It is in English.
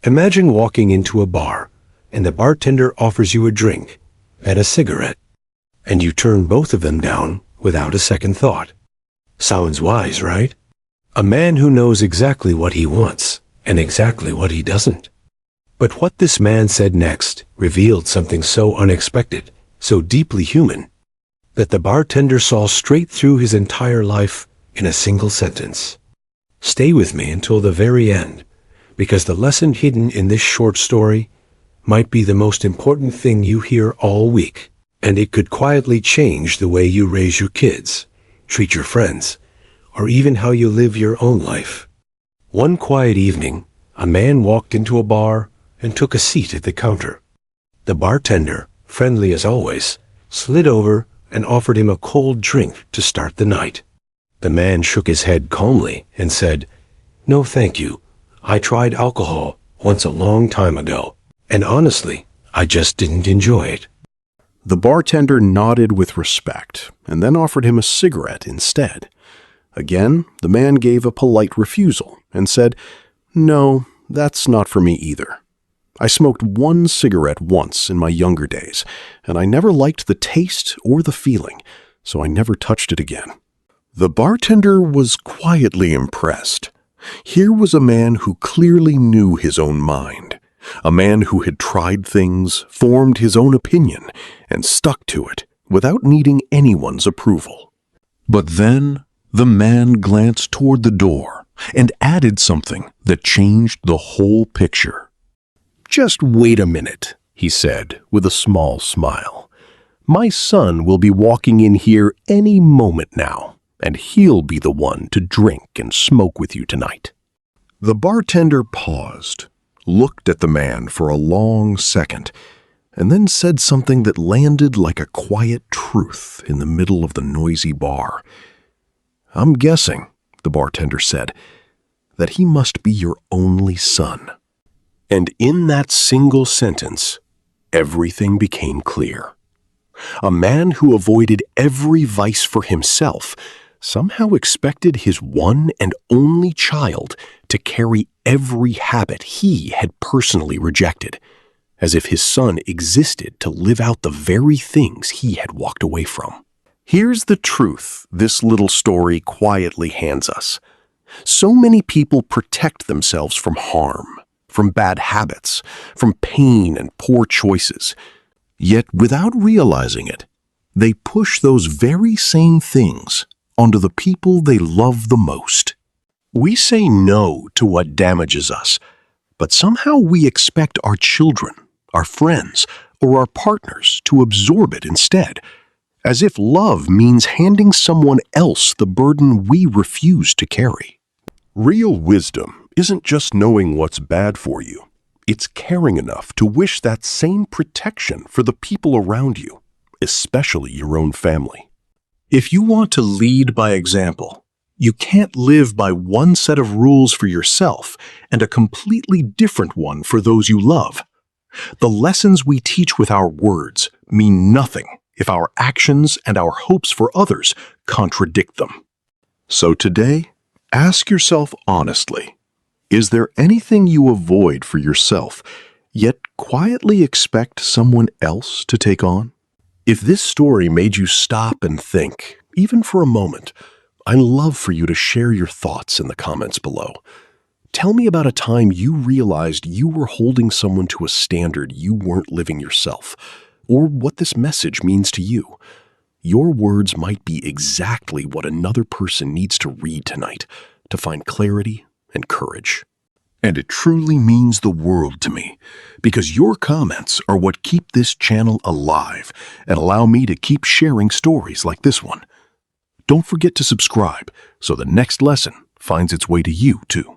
Imagine walking into a bar, and the bartender offers you a drink and a cigarette, and you turn both of them down without a second thought. Sounds wise, right? A man who knows exactly what he wants and exactly what he doesn't. But what this man said next revealed something so unexpected, so deeply human, that the bartender saw straight through his entire life in a single sentence. Stay with me until the very end, because the lesson hidden in this short story might be the most important thing you hear all week, and it could quietly change the way you raise your kids, treat your friends, or even how you live your own life. One quiet evening, a man walked into a bar and took a seat at the counter. The bartender, friendly as always, slid over and offered him a cold drink to start the night. The man shook his head calmly and said, "No, thank you. I tried alcohol once a long time ago, and honestly, I just didn't enjoy it." The bartender nodded with respect and then offered him a cigarette instead. Again, the man gave a polite refusal and said, "No, that's not for me either. I smoked one cigarette once in my younger days, and I never liked the taste or the feeling, so I never touched it again." The bartender was quietly impressed. Here was a man who clearly knew his own mind, a man who had tried things, formed his own opinion, and stuck to it without needing anyone's approval. But then the man glanced toward the door and added something that changed the whole picture. "Just wait a minute," he said with a small smile. "My son will be walking in here any moment now, and he'll be the one to drink and smoke with you tonight." The bartender paused, looked at the man for a long second, and then said something that landed like a quiet truth in the middle of the noisy bar. "I'm guessing," the bartender said, "that he must be your only son." And in that single sentence, everything became clear. A man who avoided every vice for himself somehow expected his one and only child to carry every habit he had personally rejected, as if his son existed to live out the very things he had walked away from. Here's the truth this little story quietly hands us. So many people protect themselves from harm, from bad habits, from pain and poor choices. Yet without realizing it, they push those very same things onto the people they love the most. We say no to what damages us, but somehow we expect our children, our friends, or our partners to absorb it instead, as if love means handing someone else the burden we refuse to carry. Real wisdom isn't just knowing what's bad for you. It's caring enough to wish that same protection for the people around you, especially your own family. If you want to lead by example, you can't live by one set of rules for yourself and a completely different one for those you love. The lessons we teach with our words mean nothing if our actions and our hopes for others contradict them. So today, ask yourself honestly, is there anything you avoid for yourself, yet quietly expect someone else to take on? If this story made you stop and think, even for a moment, I'd love for you to share your thoughts in the comments below. Tell me about a time you realized you were holding someone to a standard you weren't living yourself, or what this message means to you. Your words might be exactly what another person needs to read tonight to find clarity and courage. And it truly means the world to me, because your comments are what keep this channel alive and allow me to keep sharing stories like this one. Don't forget to subscribe so the next lesson finds its way to you too.